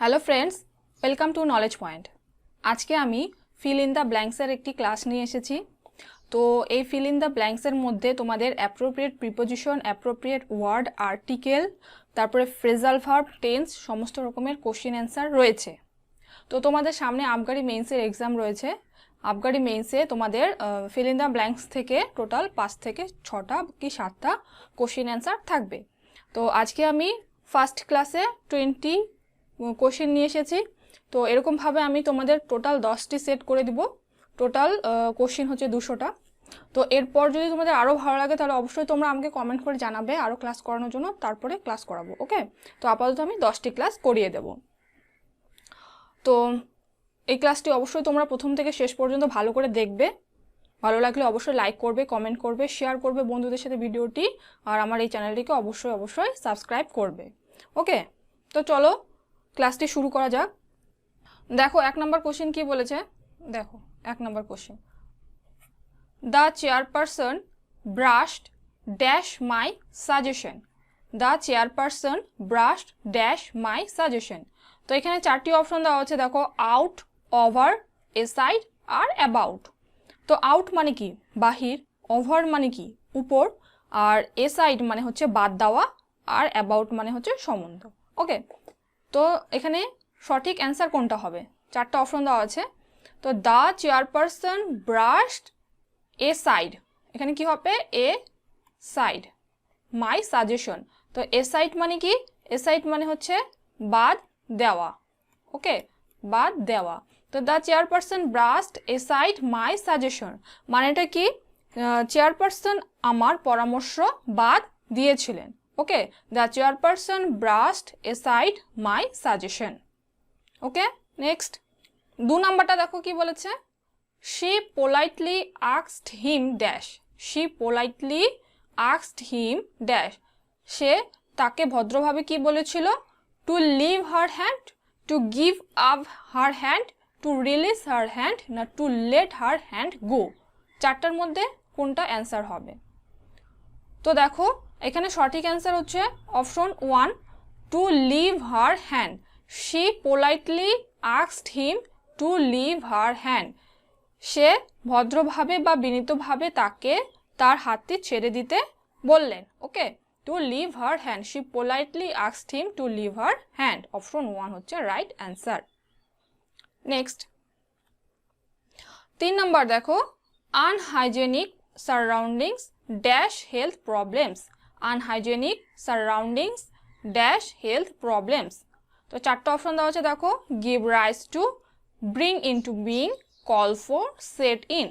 Hello friends, welcome to knowledge point. আজকে আমি fill in the ব্ল্যাঙ্কসের একটি ক্লাস নিয়ে এসেছি। তো এই ফিল ইন দ্য ব্ল্যাঙ্কসের মধ্যে তোমাদের appropriate preposition, appropriate word, article, তারপরে ফ্রেজাল ভার্ব, টেন্স, সমস্ত রকমের কোশ্চেন অ্যান্সার রয়েছে। তো তোমাদের সামনে আবগারি মেইনসের এক্সাম রয়েছে। আবগারি মেইনসে তোমাদের ফিল ইন দ্য ব্ল্যাঙ্কস থেকে টোটাল 5 থেকে 6টা কি 7টা কোশ্চেন অ্যান্সার থাকবে। তো আজকে আমি ফার্স্ট ক্লাসে 20 কোশ্চেন নিয়ে এসেছি। তো এরকমভাবে আমি তোমাদের টোটাল 10টি সেট করে দিব। টোটাল কোশ্চেন হচ্ছে 200টা। তো এরপর যদি তোমাদের আরও ভালো লাগে তাহলে অবশ্যই তোমরা আমাকে কমেন্ট করে জানাবে আরও ক্লাস করানোর জন্য, তারপরে ক্লাস করাবো। ওকে, তো আপাতত আমি 10টি ক্লাস করিয়ে দেব। তো এই ক্লাসটি অবশ্যই তোমরা প্রথম থেকে শেষ পর্যন্ত ভালো করে দেখবে। ভালো লাগলে অবশ্যই লাইক করবে, কমেন্ট করবে, শেয়ার করবে বন্ধুদের সাথে ভিডিওটি, আর আমার এই চ্যানেলটিকে অবশ্যই সাবস্ক্রাইব করবে। ওকে, তো চলো ক্লাসটি শুরু করা যাক। দেখো 1 নম্বর কোশ্চেন কি বলেছে। দেখো 1 নম্বর question, the chairperson brushed dash my suggestion. The chairperson brushed dash my suggestion. তো এখানে 4টি অপশন দেওয়া আছে। দেখো আউট, ওভার, এসাইড আর অ্যাবাউট। তো আউট মানে কি বাহির, ওভার মানে কি উপর, আর এসাইড মানে হচ্ছে বাদ দেওয়া, আর অ্যাবাউট মানে হচ্ছে সম্বন্ধ। ওকে, তো এখানে সঠিক অ্যান্সার কোনটা হবে? 4টা অপশন দেওয়া আছে। তো the chairperson brushed A side, এখানে কি হবে? এ সাইড মাই সাজেশন। তো এ সাইড মানে কি? এ সাইড মানে হচ্ছে বাদ দেওয়া। ওকে, বাদ দেওয়া। তো the chairperson brushed aside my suggestion মানেটা কি? চেয়ারপারসন আমার পরামর্শ বাদ দিয়েছিলেন। Okay, the chairperson brushed aside my suggestion. Okay, next 2 নাম্বারটা দেখো কি বলেছে। She politely asked him dash. She politely asked him dash. সে তাকে ভদ্রভাবে কি বলেছিল? To leave her hand, to give up her hand, to release her hand, না to let her hand go. 4টার মধ্যে কোনটা অ্যান্সার হবে? তো দেখো এখানে সঠিক অ্যান্সার হচ্ছে option 1, to leave her hand. She politely asked him to leave her hand. সে ভদ্রভাবে বা বিনীতভাবে তাকে তার হাতটি ছেড়ে দিতে বললেন। Okay, to leave her hand, she politely asked him to leave her hand. Option 1 হচ্ছে রাইট অ্যান্সার। নেক্সট 3 নাম্বার দেখো, unhygienic surroundings dash health problems. Unhygienic surroundings dash health problems. তো 4টা অপশন দেওয়া আছে। দেখো give rise to, bring in two being, call for, set in.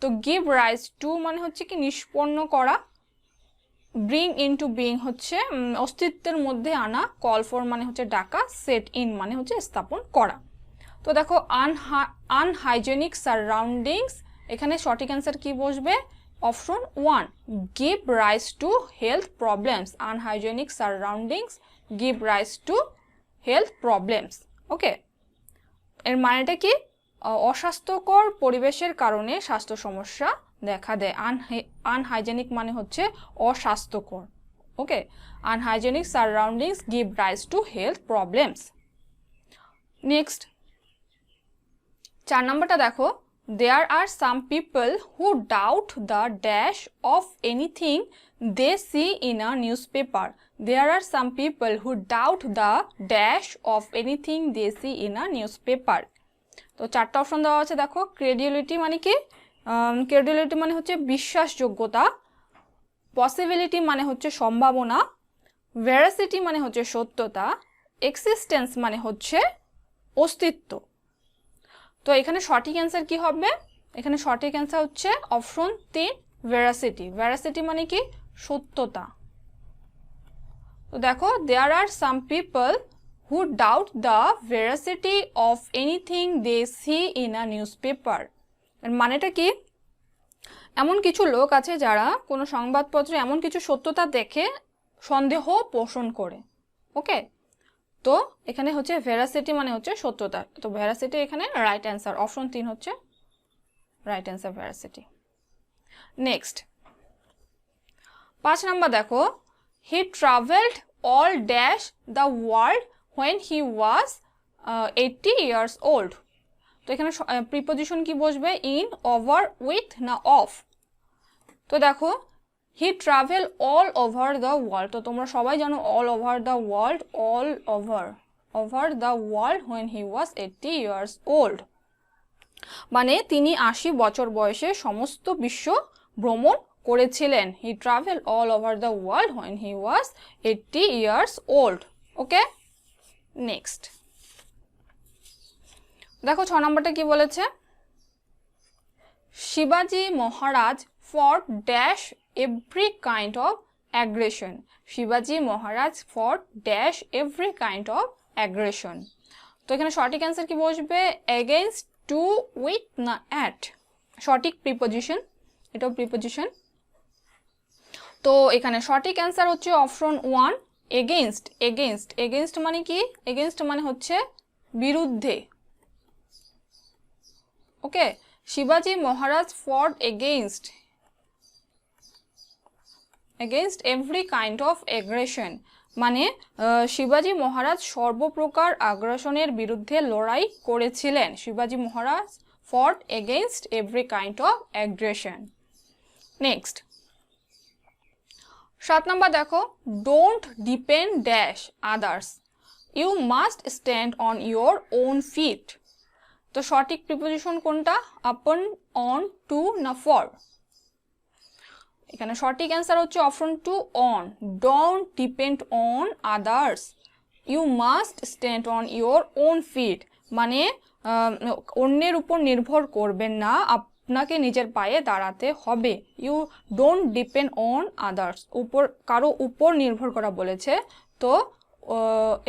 তো give rise to মানে হচ্ছে কি নিষ্পন্ন করা, ব্রিং ইন টু বিং হচ্ছে অস্তিত্বের মধ্যে আনা, কল ফর মানে হচ্ছে ডাকা, সেট ইন মানে হচ্ছে স্থাপন করা। তো দেখো আনহাইজেনিক সারাউন্ডিংস, এখানে সঠিক অ্যান্সার কি বসবে? Option 1, give rise to health problems. Unhygienic surroundings give rise to health problems. Okay, এর মানেটা কি? অস্বাস্থ্যকর পরিবেশের কারণে স্বাস্থ্য সমস্যা দেখা দেয়। আনহাইজেনিক মানে হচ্ছে অস্বাস্থ্যকর। Okay, unhygienic surroundings give rise to health problems. Next 4 নম্বরটা দেখো, there are some people who doubt the dash of anything they see in a newspaper. There are some people who doubt the dash of anything they see in a newspaper. তো 4টা option দেওয়া আছে। দেখো credibility মানে কি? Credibility মানে হচ্ছে বিশ্বাসযোগ্যতা, পসিবিলিটি মানে হচ্ছে সম্ভাবনা, ভেরাসিটি মানে হচ্ছে সত্যতা, এক্সিস্টেন্স মানে হচ্ছে অস্তিত্ব। তো এখানে সঠিক অ্যান্সার কি হবে? এখানে সঠিক অ্যান্সার হচ্ছে অপশন 3, ভেরাসিটি। ভেরাসিটি মানে কি? সত্যতা। তো দেখো there are some people who doubt the veracity of anything they see in a newspaper. এর মানেটা কি? এমন কিছু লোক আছে যারা কোনো সংবাদপত্রে এমন কিছু সত্যতা দেখে সন্দেহ পোষণ করে। ওকে, তো এখানে হচ্ছে ভেরাসিটি মানে হচ্ছে সত্যতা। তো ভেরাসিটি এখানে রাইট অ্যান্সার। অপশন 3 হচ্ছে right answer, veracity. Next 5 number দেখো, he travelled all dash the world when he was 80 years old. তো এখানে প্রিপোজিশন কি বসবে? ইন, ওভার, উইথ না অফ? তো দেখো হি travel all over the world, তো তোমরা সবাই জানো all over the world, all over the world when he was 80 years old, মানে তিনি 80 বছর বয়সে সমস্ত বিশ্ব ভ্রমণ করেছিলেন। He travel all over the world when he was 80 years old. Okay, next দেখো 6 নম্বরটা কি বলেছে? শিবাজি Maharaj for dash every kind of aggression. শিবাজি Maharaj for dash every kind of aggression. তো এখানে সঠিক অ্যান্সার কি বসবে? এগেইনস্ট, টু, উইথ না অ্যাট? সঠিক প্রিপোজিশন, এটাও প্রিপোজিশন। তো এখানে সঠিক অ্যান্সার হচ্ছে অপশন 1, এগেইনস্ট। এগেইনস্ট মানে কি? এগেইনস্ট মানে হচ্ছে বিরুদ্ধে। ওকে, শিবাজি মহারাজ ফought against every kind of aggression, মানে শিবাজি মহারাজ সর্বপ্রকার আগ্রাসনের বিরুদ্ধে লড়াই করেছিলেন। শিবাজি Maharaj fought against every kind of aggression. Next 7 নম্বর দেখো, don't depend dash others, you must stand on your own feet. তো সঠিক প্রিপোজিশন কোনটা? আপন, অন, টু না ফর? এখানে সঠিক অ্যান্সার হচ্ছে option 2, on. Don't depend on others, you must stand on your own feet, মানে অন্যের উপর নির্ভর করবেন না, আপনাকে নিজের পায়ে দাঁড়াতে হবে। You don't depend on others, কারো উপর নির্ভর করা বলেছে, তো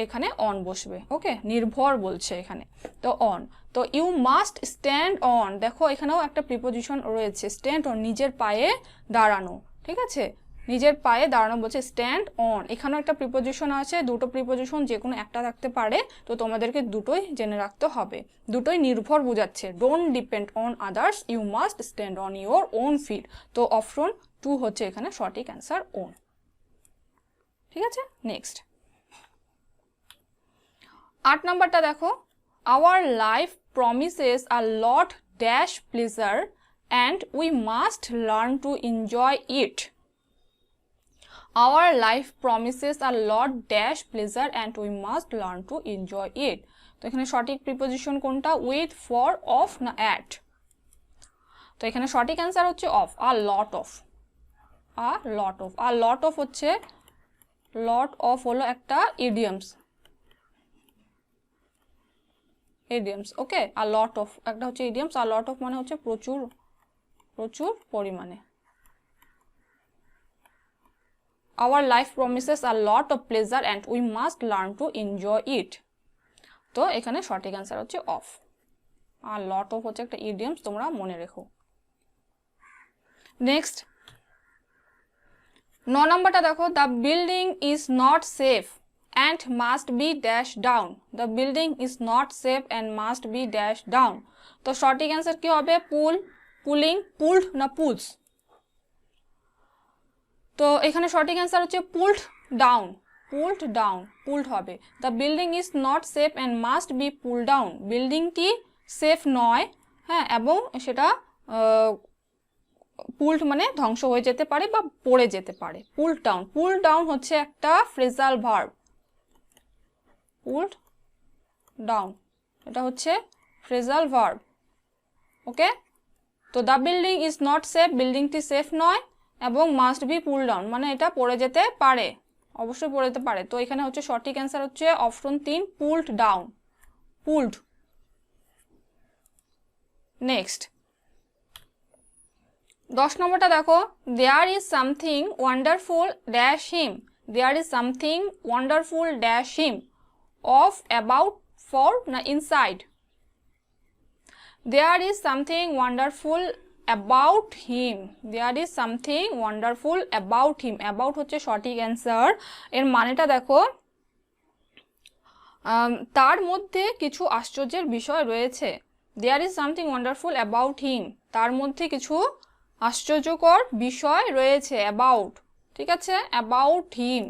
এখানে অন বসবে। ওকে, নির্ভর বলছে এখানে, তো অন। তো ইউ মাস্ট স্ট্যান্ড অন, দেখো এখানেও একটা প্রিপোজিশন রয়েছে, স্ট্যান্ড অন, নিজের পায়ে দাঁড়ানো। ঠিক আছে, নিজের পায়ে দাঁড়ানো বলছে স্ট্যান্ড অন। এখানেও একটা প্রিপোজিশন আছে, দুটো প্রিপোজিশন যে কোনো একটা থাকতে পারে, তো তোমাদেরকে দুটোই জেনে রাখতে হবে। দুটোই নির্ভর বোঝাচ্ছে। Don't depend on others, you must stand on your own feet. তো অপশন 2 হচ্ছে এখানে সঠিক অ্যান্সার, অন। ঠিক আছে, নেক্সট 8 নাম্বারটা দেখো, our life promises a lot dash pleasure and we must learn to enjoy it. Our life promises a lot dash pleasure and we must learn to enjoy it. তো এখানে সঠিক preposition কোনটা? With, for, of না at? তো এখানে সঠিক answer হচ্ছে of, a lot of. Lot of হচ্ছে, লট অফ হলো একটা idioms. Okay, a lot of একটা হচ্ছে ইডিয়মস, আ লট অফ মানে হচ্ছে প্রচুর পরিমাণে। Our life promises a lot of pleasure and we must learn to enjoy it. তো এখানে সঠিক অ্যান্সার হচ্ছে অফ। আর লট অফ হচ্ছে একটা ইডিয়মস, তোমরা মনে রেখো। নেক্সট 9 নাম্বারটা দেখো, the building is not safe and must be dash down. The building is not safe and must be dash down. তো সঠিক অ্যান্সার কি হবে? পুল, পুলিং, পুলড না পুলস? তো এখানে সঠিক অ্যান্সার হচ্ছে পুলড ডাউন। পুলড হবে। The building is not safe and must be pull down. বিল্ডিংটি সেফ নয়, হ্যাঁ, এবং সেটা পুলড মানে ধ্বংস হয়ে যেতে পারে বা পড়ে যেতে পারে। পুল ডাউন হচ্ছে একটা ফ্রেজাল ভার্ব। পুলড ডাউন এটা হচ্ছে ফ্রেজাল ভার্ব। ওকে, তো the building is not safe, বিল্ডিংটি সেফ নয়, এবং মাস্ট বি পুল ডাউন মানে এটা পড়ে যেতে পারে, অবশ্যই পড়ে যেতে পারে। তো এখানে হচ্ছে সঠিক অ্যান্সার হচ্ছে option 3, pulled down, pulled. Next 10 নম্বরটা দেখো, there is something wonderful dash him. There is something wonderful dash him, of, about, for না inside? There is something wonderful about him. There is something wonderful about him, about হচ্ছে সঠিক answer. এর মানেটা দেখো, তার মধ্যে কিছু আশ্চর্যের বিষয় রয়েছে। There is something wonderful about him, তার মধ্যে কিছু আশ্চর্যকর বিষয় রয়েছে, অ্যাবাউট। ঠিক আছে, অ্যাবাউট হিম,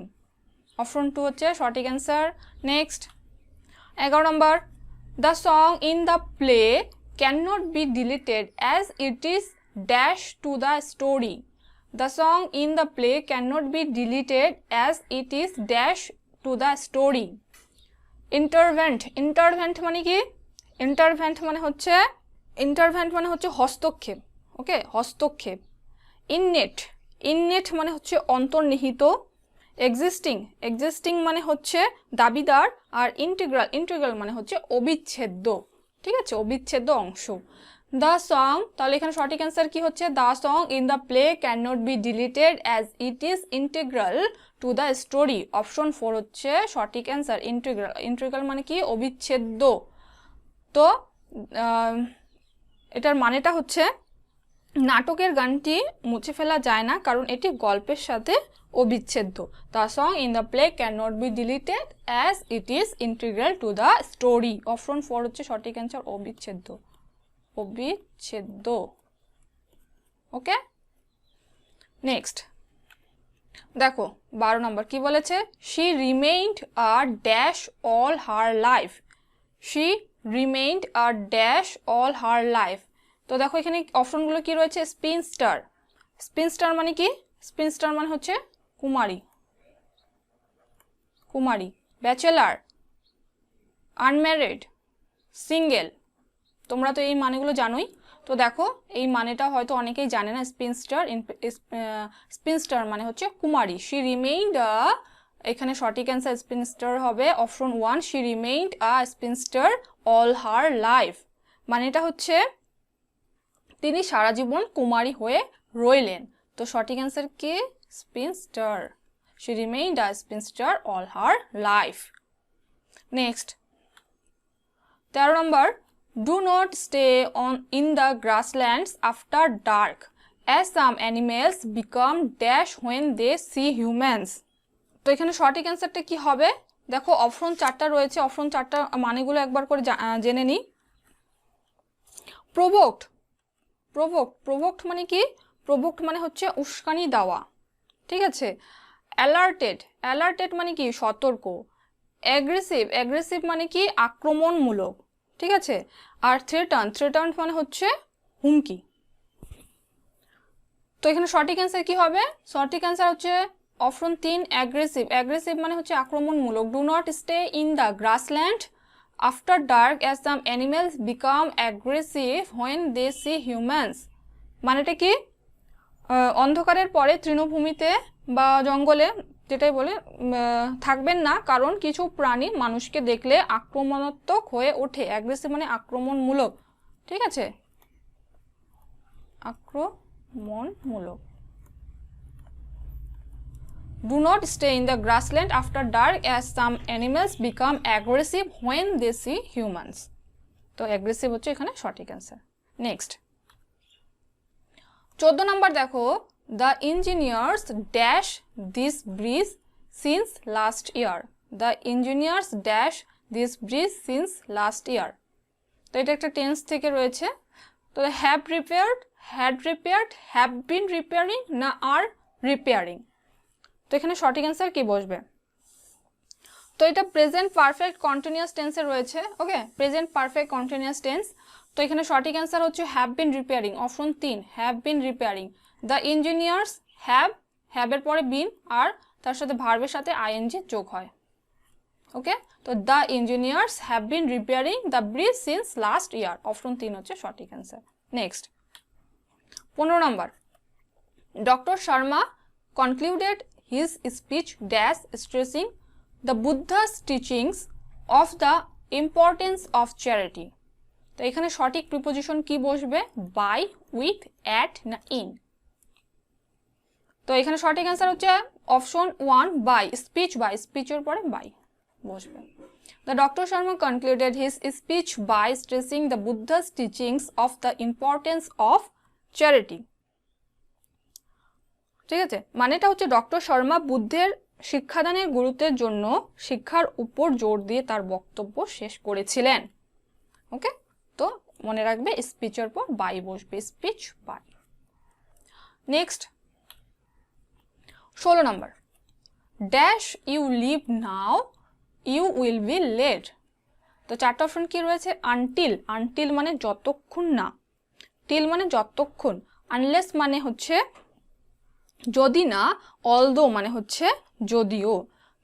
অপশন 2 হচ্ছে সঠিক answer. Next 11 number, the song in the play can not be deleted as it is dash to the story. The song in the play can not be deleted as it is dash to the story. ইন্টারভেন্ট, ইন্টারভেন্ট মানে কি? ইন্টারভেন্ট মানে হচ্ছে হস্তক্ষেপ। ওকে, হস্তক্ষেপ। Innate, innate মানে হচ্ছে অন্তর্নিহিত। এক্সিস্টিং, এক্সিস্টিং মানে হচ্ছে দাবিদার। আর ইন্টিগ্রাল, ইন্টিগ্রাল মানে হচ্ছে অবিচ্ছেদ্য। ঠিক আছে, অবিচ্ছেদ্য অংশ। দ্য সং, তাহলে এখানে সঠিক অ্যান্সার কি হচ্ছে? The song in the play can not be deleted as it is integral two the story. Option 4 হচ্ছে সঠিক অ্যান্সার। ইন্টিগ্রাল, ইন্টিগ্রাল মানে কি? অবিচ্ছেদ্য। তো এটার মানেটা হচ্ছে নাটকের গানটি মুছে ফেলা যায় না, কারণ এটি গল্পের সাথে অবিচ্ছেদ্য। The song in the play can not be deleted as it is integral two the story. Option 4 হচ্ছে সঠিক অ্যান্সার, অবিচ্ছেদ্য, অবিচ্ছেদ্য। ওকে, নেক্সট দেখো 12 নম্বর কি বলেছে? She remained a dash all her life. She remained a dash all her life. তো দেখো এখানে অপশনগুলো কি রয়েছে? স্পিনস্টার, স্পিনস্টার মানে কি? স্পিনস্টার মানে হচ্ছে কুমারী, কুমারী। Bachelor, unmarried, single. তোমরা তো এই মানেগুলো জানোই। তো দেখো এই মানেটা হয়তো অনেকেই জানে না। স্পিনস্টার, স্পিনস্টার মানে হচ্ছে কুমারী। শি রিমেইন্ড আ, এখানে সঠিক অ্যান্সার স্পিনস্টার হবে option 1। She remained a স্পিনস্টার all her life. মানেটা হচ্ছে তিনি সারা জীবন কুমারী হয়ে রইলেন। তো সঠিক অ্যান্সার কি? স্পিনস্টার। She remained a স্পিনস্টার all her life. Next 13 number, do not stay in the grasslands after dark, as some animals become dash when they see humans. তো এখানে সঠিক অ্যান্সারটা কি হবে? দেখো অপশন 4টা রয়েছে, অপশন 4টা মানেগুলো একবার করে জেনে নিই। প্রোভোকড, প্রোভোকড, প্রোভোকড মানে কি? প্রোভোকড মানে হচ্ছে উস্কানি দেওয়া। ঠিক আছে। অ্যালার্টেড, অ্যালার্টেড মানে কি? সতর্ক। অ্যাগ্রেসিভ, অ্যাগ্রেসিভ মানে কি? আক্রমণমূলক। ঠিক আছে। আর থ্রেটান, থ্রেটান মানে হচ্ছে হুমকি। তো এখানে সঠিক অ্যান্সার কি হবে? সঠিক অ্যান্সার হচ্ছে অপশন 3 অ্যাগ্রেসিভ। অ্যাগ্রেসিভ মানে হচ্ছে আক্রমণমূলক। Do not stay in the grassland after dark as some animals become aggressive when they see humans. মানেটা কি? অন্ধকারের পরে তৃণভূমিতে বা জঙ্গলে, যেটাই বলে, থাকবেন না, কারণ কিছু প্রাণী মানুষকে দেখলে আক্রমণাত্মক হয়ে ওঠে। অ্যাগ্রেসিভ মানে আক্রমণমূলক। ঠিক আছে, আক্রমণমূলক। Do not stay in the grassland after dark as some animals become aggressive when they see humans. তো অ্যাগ্রেসিভ হচ্ছে এখানে সঠিক অ্যান্সার। নেক্সট 14 নম্বর দেখো, the engineers dash this bridge since last year. The engineers dash this bridge since last ইয়ার। তো এটা একটা tense থেকে রয়েছে। তো have repaired, had repaired, have been repairing না আর রিপেয়ারিং। তো এখানে সঠিক অ্যান্সার কি বসবে? তো এটা প্রেজেন্ট পারফেক্ট কন্টিনিউয়াস টেন্সে রয়েছে। Okay, present perfect continuous tense. তো এখানে সঠিক অ্যান্সার হচ্ছে have been repairing, option 3 have been repairing. The engineers have, হ্যাভের পরে বিন আর তার সাথে ভার্বের সাথে আইএনজি যোগ হয়। ওকে, তো the engineers have been repairing the bridge since last year. Option 3 হচ্ছে সঠিক answer. Next 15 number, doctor Sharma concluded his speech dash stressing the Buddha's teachings of the importance of charity. তো এখানে সঠিক প্রিপোজিশন কি বসবে? বাই, উইথ, অ্যাট না in. তো এখানে সঠিক অ্যান্সার হচ্ছে অপশন 1 বাই। স্পিচ, বাই, স্পিচের পরে বাই বসবে। The Dr. Sharma concluded his speech by stressing the Buddha's teachings of the importance of charity. ঠিক আছে, মানেটা হচ্ছে ডক্টর শর্মা বুদ্ধের শিক্ষাদানের গুরুত্বের জন্য শিক্ষার উপর জোর দিয়ে তার বক্তব্য শেষ করেছিলেন। ওকে, তো মনে রাখবে স্পিচের পর বাই বসবে, স্পিচ বাই। নেক্সট 16 নম্বর, dash you leave now you will be late. তো চারটা অপশন কি রয়েছে? আনটিল, আনটিল মানে যতক্ষণ না, টিল মানে যতক্ষণ, আনলেস মানে হচ্ছে যদি না, অলদো মানে হচ্ছে যদিও।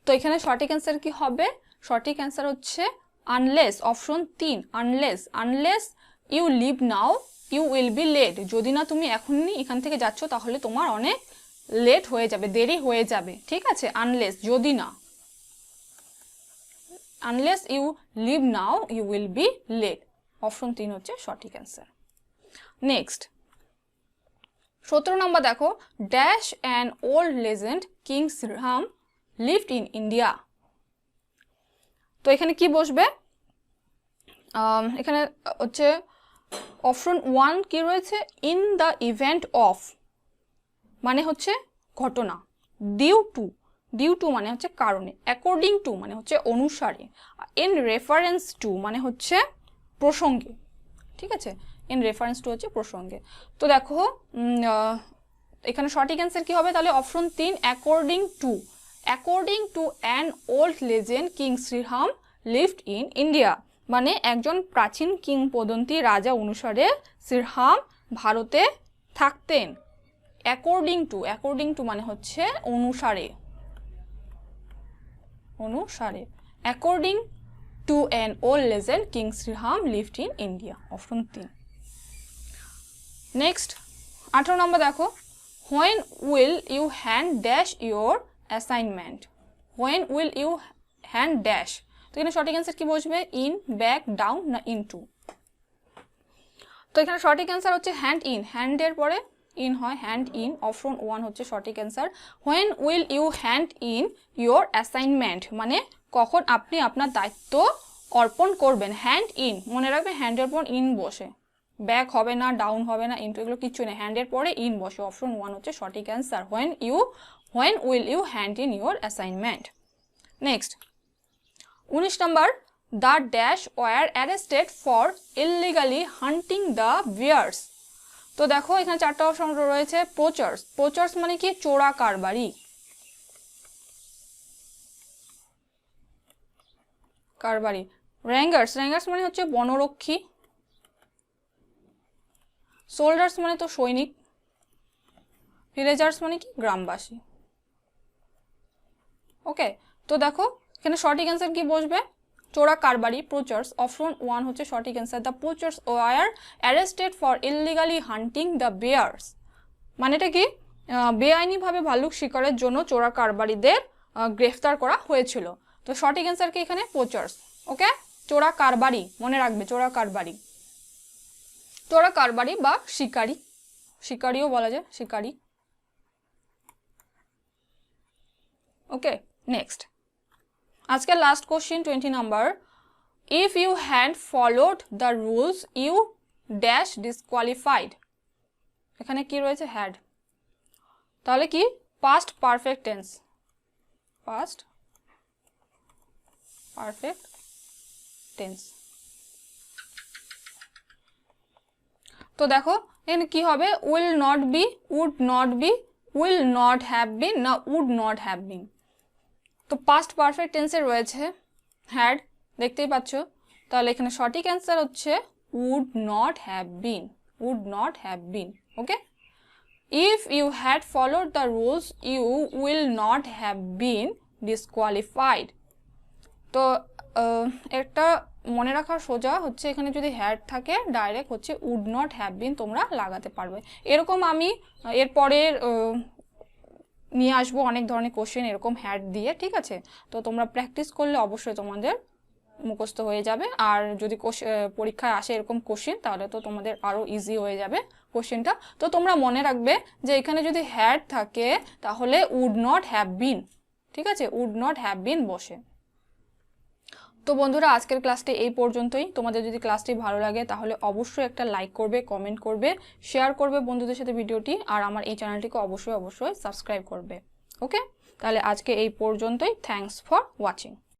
তো এখানে সঠিক অ্যান্সার কি হবে? সঠিক অ্যান্সার হচ্ছে unless, option 3 unless. Unless you leave now you will be late, যদি না তুমি এখনই এখান থেকে যাচ্ছ তাহলে তোমার অনেক লেট হয়ে যাবে, দেরি হয়ে যাবে, ঠিক আছে? আনলেস যদি না, unless you leave now you will be late, option 3 হচ্ছে সঠিক অ্যান্সার। নেক্সট 17 নম্বর দেখো, dash an old legend king Shriram lived in India. তো এখানে কি বসবে? এখানে হচ্ছে অপশন 1 কি রয়েছে? ইন দ্য ইভেন্ট অফ মানে হচ্ছে ঘটনা, ডিউ টু, ডিউ টু মানে হচ্ছে কারণে, অ্যাকর্ডিং টু মানে হচ্ছে অনুসারে, ইন রেফারেন্স টু মানে হচ্ছে প্রসঙ্গে, ঠিক আছে? ইন রেফারেন্স টু হচ্ছে প্রসঙ্গে। তো দেখো এখানে সঠিক অ্যান্সার কি হবে? তাহলে option 3 according to, according to an old legend king Shriram lived in India মানে একজন প্রাচীন কিংবদন্তি রাজা অনুসারে শ্রীরাম ভারতে থাকতেন। অ্যাকর্ডিং টু, অ্যাকর্ডিং টু মানে হচ্ছে অনুসারে, অনুসারে, according to an old legend king Shriram lived in India, option 3। Next 18 নম্বর দেখো, when will you hand dash your assignment, when will you hand dash. তো এখানে সঠিক অ্যান্সার কি বসবে? ইন, ব্যাক, ডাউন না ইন টু? তো এখানে সঠিক অ্যান্সার হচ্ছে হ্যান্ড ইন, হ্যান্ডের পরে ইন হয়, হ্যান্ড ইন, অপশন 1 হচ্ছে সঠিক answer. When will you hand in your assignment মানে কখন আপনি আপনার দায়িত্ব অর্পণ করবেন। হ্যান্ড ইন মনে রাখবে, হ্যান্ডের পর ইন বসে, ব্যাক হবে না, ডাউন হবে না, ইনটু এগুলো কিচ্ছু নেই, হ্যান্ডের পরে ইন বসে, অপশন 1 হচ্ছে সঠিক answer. When will you hand in your assignment. Next 19 number, the dash were arrested for illegally hunting the bears. তো দেখো এখানে চারটা অপশন রয়েছে। পোচার্স, পোচার্স মানে কি? চোরা কারবারি, কারবারি। র্যাঙ্গার্স, র্যাঙ্গার্স মানে হচ্ছে বনরক্ষী। সোল্ডার্স মানে তো সৈনিক। ভিলেজার্স মানে কি? গ্রামবাসী। ওকে, তো দেখো এখানে সঠিক অ্যান্সার কি বসবে? চোরা কারবারি, পোচার্স, অপশন 1 হচ্ছে সঠিক answer. The poachers were arrested for illegally hunting the bears মানে এটা কি? বেআইনিভাবে ভাল্লুক শিকারের জন্য চোরা কারবারিদের গ্রেফতার করা হয়েছিল। তো সঠিক অ্যান্সার কি এখানে? পোচার্স। ওকে, চোরা কারবারি মনে রাখবে, চোরা কারবারি, চোরা কারবারি বা শিকারি, শিকারিও বলা যায়, শিকারি। ওকে, নেক্সট আজকের last question 20 number, if you had followed the rules you dash disqualified. এখানে কি রয়েছে? হ্যাড, তাহলে কি? Past perfect tense, past perfect tense. তো দেখো এখানে কি হবে? Will not be, would not be, will not have been না উড নট হ্যাভ বিন। তো পাস্ট পারফেক্ট টেন্সে রয়েছে হ্যাড, দেখতেই পাচ্ছ। তাহলে এখানে সঠিক অ্যান্সার হচ্ছে would not have been, would not have been. Okay, if you had followed the rules you will not have been disqualified. তো একটা মনে রাখার সোজা হচ্ছে, এখানে যদি হ্যাড থাকে ডাইরেক্ট হচ্ছে উড নট হ্যাভ বিন তোমরা লাগাতে পারবে। এরকম আমি এরপরের নিয়ে আসবো অনেক ধরনের কোশ্চেন এরকম হ্যাড দিয়ে, ঠিক আছে? তো তোমরা প্র্যাকটিস করলে অবশ্যই তোমাদের মুখস্থ হয়ে যাবে। আর যদি পরীক্ষায় আসে এরকম কোশ্চেন তাহলে তো তোমাদের আরও ইজি হয়ে যাবে কোশ্চেনটা। তো তোমরা মনে রাখবে যে এখানে যদি হ্যাড থাকে তাহলে উড নট হ্যাভ বিন, ঠিক আছে? উড নট হ্যাভ বিন বসে। তো বন্ধুরা আজকের ক্লাসটি এই পর্যন্তই। তোমাদের যদি ক্লাসটি ভালো লাগে তাহলে অবশ্যই একটা লাইক করবে, কমেন্ট করবে, শেয়ার করবে বন্ধুদের সাথে ভিডিওটি, আর আমার এই চ্যানেলটিকে অবশ্যই সাবস্ক্রাইব করবে। ওকে, তাহলে আজকে এই পর্যন্তই। Thanks for watching.